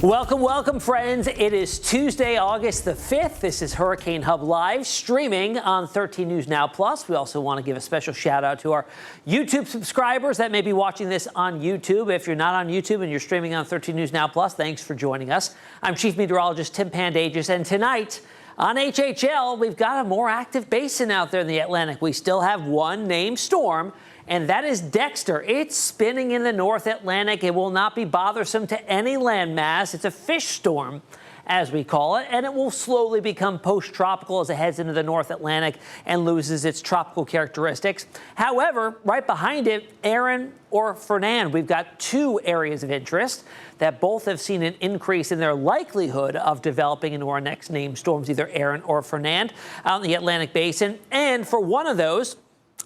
Welcome, welcome, friends. It is Tuesday, August the 5th. This is Hurricane Hub Live, streaming on 13 News Now Plus. We also want to give a special shout out to our YouTube subscribers that may be watching this on YouTube. If you're not on YouTube and you're streaming on 13 News Now Plus, thanks for joining us. I'm Chief Meteorologist Tim Pandajis, and tonight on HHL, we've got a more active basin out there in the Atlantic. We still have one named storm, and that is Dexter. It's spinning in the North Atlantic. It will not be bothersome to any landmass. It's a fish storm, as we call it, and it will slowly become post-tropical as it heads into the North Atlantic and loses its tropical characteristics. However, right behind it, Erin or Fernand, we've got two areas of interest that both have seen an increase in their likelihood of developing into our next named storms, either Erin or Fernand, out in the Atlantic basin. And for one of those,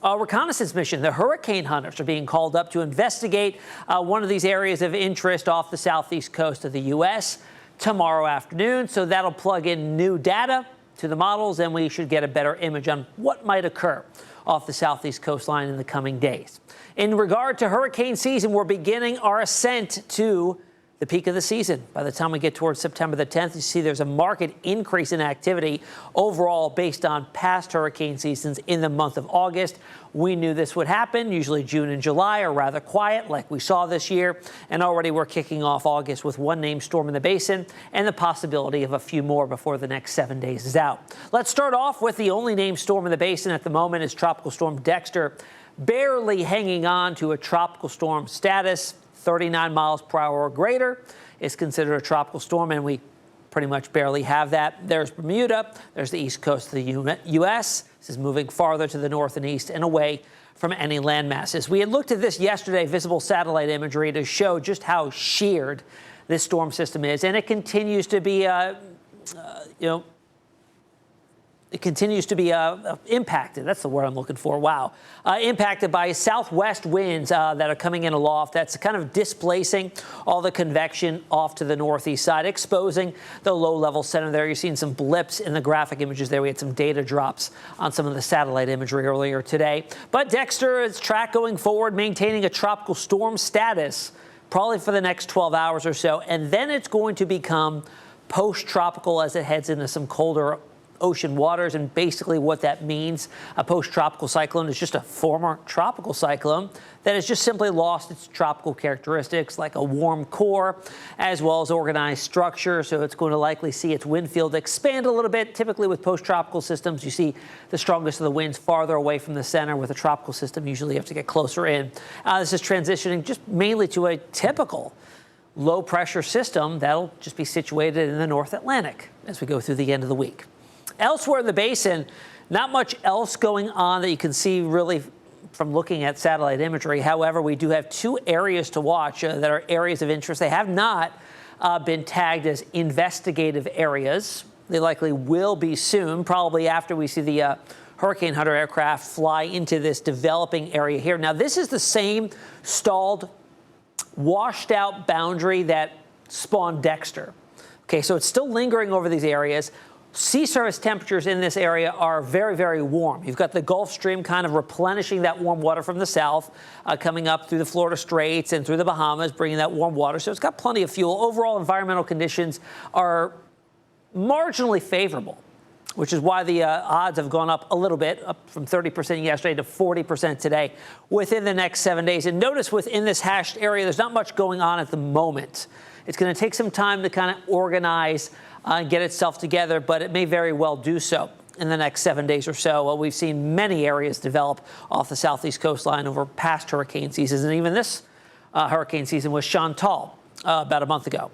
a reconnaissance mission. The hurricane hunters are being called up to investigate one of these areas of interest off the southeast coast of the U.S. tomorrow afternoon. So that'll plug in new data to the models, and we should get a better image on what might occur off the southeast coastline in the coming days. In regard to hurricane season, we're beginning our ascent to the peak of the season. By the time we get towards September the 10th, you see there's a marked increase in activity overall based on past hurricane seasons in the month of August. We knew this would happen. Usually June and July are rather quiet, like we saw this year. And already we're kicking off August with one named storm in the basin and the possibility of a few more before the next 7 days is out. Let's start off with the only named storm in the basin at the moment is Tropical Storm Dexter, barely hanging on to a tropical storm status. 39 miles per hour or greater is considered a tropical storm, and we pretty much barely have that. There's Bermuda. There's the east coast of the U.S. This is moving farther to the north and east and away from any land masses. We had looked at this yesterday, visible satellite imagery, to show just how sheared this storm system is, and it continues to be, impacted. That's the word I'm looking for. Wow. Impacted by southwest winds that are coming in aloft. That's kind of displacing all the convection off to the northeast side, exposing the low-level center there. You're seeing some blips in the graphic images there. We had some data drops on some of the satellite imagery earlier today. But Dexter is track going forward, maintaining a tropical storm status probably for the next 12 hours or so. And then it's going to become post-tropical as it heads into some colder ocean waters. And basically what that means, a post-tropical cyclone is just a former tropical cyclone that has just simply lost its tropical characteristics, like a warm core as well as organized structure. So it's going to likely see its wind field expand a little bit. Typically with post-tropical systems, you see the strongest of the winds farther away from the center. With a tropical system, usually you have to get closer in. This is transitioning just mainly to a typical low pressure system that'll just be situated in the North Atlantic as we go through the end of the week. Elsewhere in the basin, not much else going on that you can see really from looking at satellite imagery. However, we do have two areas to watch that are areas of interest. They have not been tagged as investigative areas. They likely will be soon, probably after we see the Hurricane Hunter aircraft fly into this developing area here. Now, this is the same stalled, washed out boundary that spawned Dexter. Okay, so it's still lingering over these areas. Sea surface temperatures in this area are very, very warm. You've got the Gulf Stream kind of replenishing that warm water from the south, coming up through the Florida Straits and through the Bahamas, bringing that warm water. So it's got plenty of fuel. Overall, environmental conditions are marginally favorable, which is why the odds have gone up a little bit, up from 30% yesterday to 40% today within the next 7 days. And notice within this hashed area, there's not much going on at the moment. It's going to take some time to kind of organize and get itself together, but it may very well do so in the next 7 days or so. Well, we've seen many areas develop off the southeast coastline over past hurricane seasons, and even this hurricane season was Chantal about a month ago.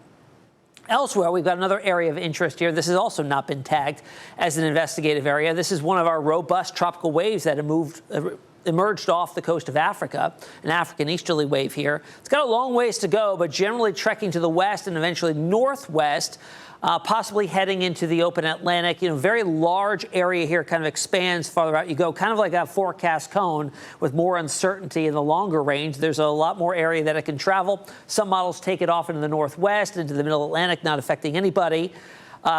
Elsewhere, we've got another area of interest here. This has also not been tagged as an investigative area. This is one of our robust tropical waves that have emerged off the coast of Africa, an African easterly wave here. It's got a long ways to go, but generally trekking to the west and eventually northwest, possibly heading into the open Atlantic. Very large area here, kind of expands farther out you go, kind of like a forecast cone with more uncertainty in the longer range. There's a lot more area that it can travel. Some models take it off into the northwest, into the middle Atlantic, not affecting anybody.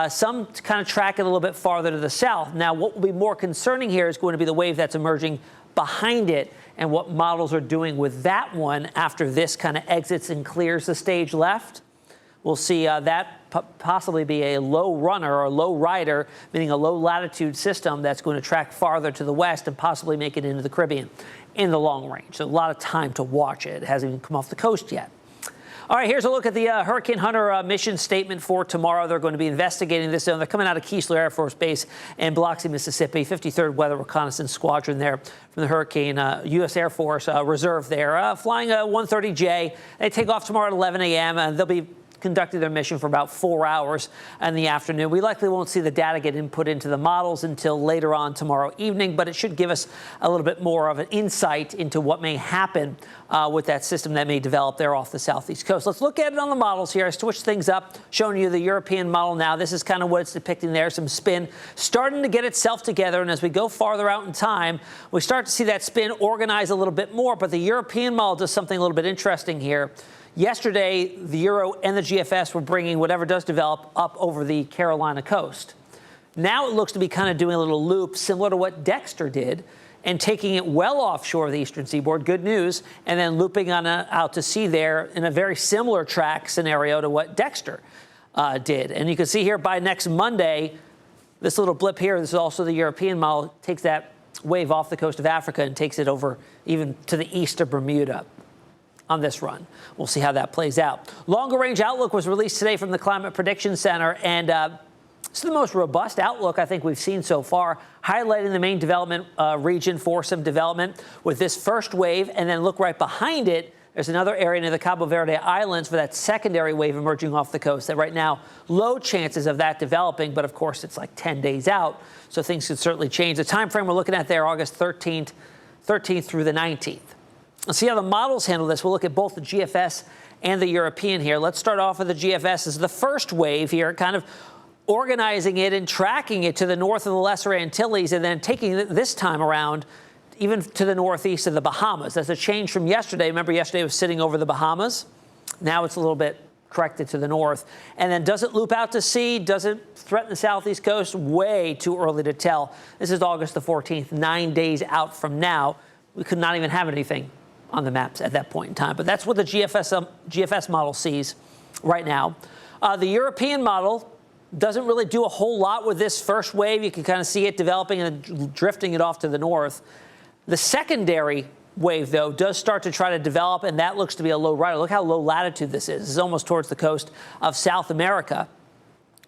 Some kind of track it a little bit farther to the south. Now, what will be more concerning here is going to be the wave that's emerging behind it and what models are doing with that one after this kind of exits and clears the stage left. We'll see that possibly be a low runner or a low rider, meaning a low latitude system that's going to track farther to the west and possibly make it into the Caribbean in the long range. So a lot of time to watch it. It hasn't even come off the coast yet. All right, here's a look at the Hurricane Hunter mission statement for tomorrow. They're going to be investigating this zone. They're coming out of Keesler Air Force Base in Biloxi, Mississippi, 53rd Weather Reconnaissance Squadron there from the Hurricane U.S. Air Force Reserve there, flying a 130J. They take off tomorrow at 11 a.m., and they'll be conducting their mission for about 4 hours in the afternoon. We likely won't see the data get input into the models until later on tomorrow evening, but it should give us a little bit more of an insight into what may happen with that system that may develop there off the southeast coast. Let's look at it on the models here. I switched things up, showing you the European model now. This is kind of what it's depicting there, some spin starting to get itself together, and as we go farther out in time, we start to see that spin organize a little bit more, but the European model does something a little bit interesting here. Yesterday, the Euro and the GFS were bringing whatever does develop up over the Carolina coast. Now it looks to be kind of doing a little loop similar to what Dexter did and taking it well offshore of the eastern seaboard, good news, and then looping on out to sea there in a very similar track scenario to what Dexter did. And you can see here by next Monday, this little blip here, this is also the European model, takes that wave off the coast of Africa and takes it over even to the east of Bermuda on this run. We'll see how that plays out. Longer range outlook was released today from the Climate Prediction Center, and it's the most robust outlook I think we've seen so far, highlighting the main development region for some development with this first wave, and then look right behind it. There's another area near the Cabo Verde Islands for that secondary wave emerging off the coast that right now low chances of that developing, but of course it's like 10 days out, so things could certainly change. The time frame we're looking at there, August 13th through the 19th. Let's see how the models handle this. We'll look at both the GFS and the European here. Let's start off with the GFS as the first wave here, kind of organizing it and tracking it to the north of the Lesser Antilles, and then taking it this time around even to the northeast of the Bahamas. That's a change from yesterday. Remember, yesterday it was sitting over the Bahamas. Now it's a little bit corrected to the north. And then does it loop out to sea? Does it threaten the southeast coast? Way too early to tell. This is August the 14th, 9 days out from now. We could not even have anything on the maps at that point in time. But that's what the GFS model sees right now. The European model doesn't really do a whole lot with this first wave. You can kind of see it developing and drifting it off to the north. The secondary wave, though, does start to try to develop, and that looks to be a low rider. Look how low latitude this is. This is almost towards the coast of South America,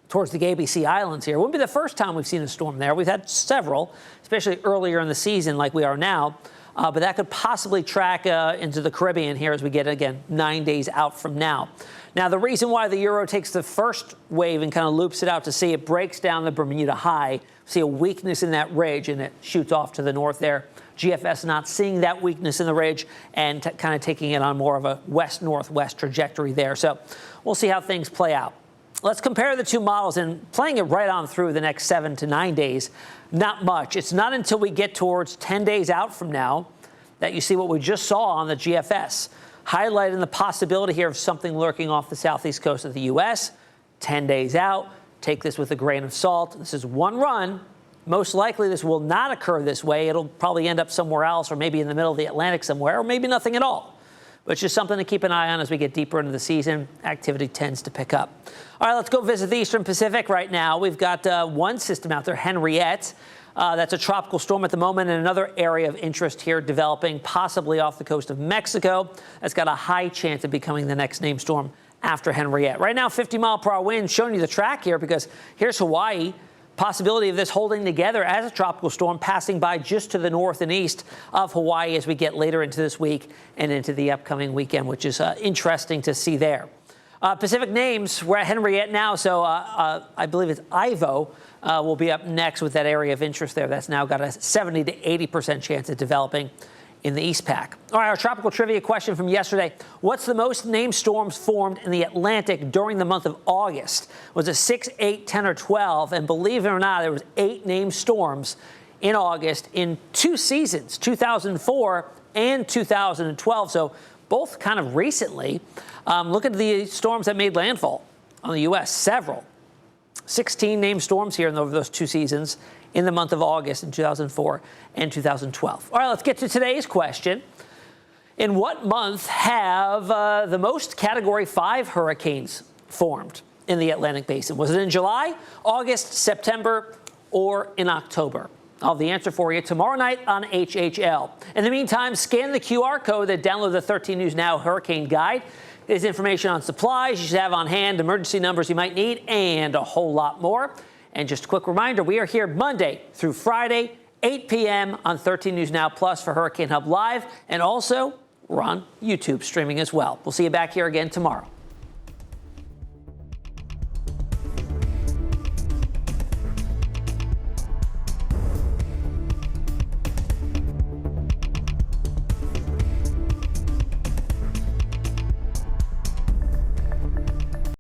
towards the ABC Islands here. It wouldn't be the first time we've seen a storm there. We've had several, especially earlier in the season like we are now. But that could possibly track into the Caribbean here as we get, again, 9 days out from now. Now, the reason why the Euro takes the first wave and kind of loops it out to sea, it breaks down the Bermuda High. See a weakness in that ridge, and it shoots off to the north there. GFS not seeing that weakness in the ridge and kind of taking it on more of a west-northwest trajectory there. So we'll see how things play out. Let's compare the two models, and playing it right on through the next 7 to 9 days, not much. It's not until we get towards 10 days out from now that you see what we just saw on the GFS, highlighting the possibility here of something lurking off the southeast coast of the U.S. 10 days out, take this with a grain of salt. This is one run. Most likely this will not occur this way. It'll probably end up somewhere else, or maybe in the middle of the Atlantic somewhere, or maybe nothing at all. But it's just something to keep an eye on as we get deeper into the season. Activity tends to pick up. All right, let's go visit the Eastern Pacific right now. We've got one system out there, Henriette. That's a tropical storm at the moment, and another area of interest here developing possibly off the coast of Mexico. That's got a high chance of becoming the next named storm after Henriette. Right now, 50-mile-per-hour winds, showing you the track here because here's Hawaii. Possibility of this holding together as a tropical storm passing by just to the north and east of Hawaii as we get later into this week and into the upcoming weekend, which is interesting to see there. Pacific names, we're at Henriette now, so I believe it's Ivo will be up next with that area of interest there. That's now got a 70 to 80% chance of developing in the East Pac. All right, our tropical trivia question from yesterday. What's the most named storms formed in the Atlantic during the month of August? Was it 6, 8, 10, or 12? And believe it or not, there was 8 named storms in August in 2 seasons, 2004 and 2012. So both kind of recently. Look at the storms that made landfall on the U.S., several. 16 named storms here over those 2 seasons in the month of August in 2004 and 2012. All right, let's get to today's question. In what month have the most Category 5 hurricanes formed in the Atlantic Basin? Was it in July, August, September, or in October? I'll have the answer for you tomorrow night on HHL. In the meantime, scan the QR code that download the 13 News Now Hurricane Guide. There's information on supplies you should have on hand, emergency numbers you might need, and a whole lot more. And just a quick reminder, we are here Monday through Friday, 8 p.m. on 13 News Now Plus for Hurricane Hub Live, and also we're on YouTube streaming as well. We'll see you back here again tomorrow.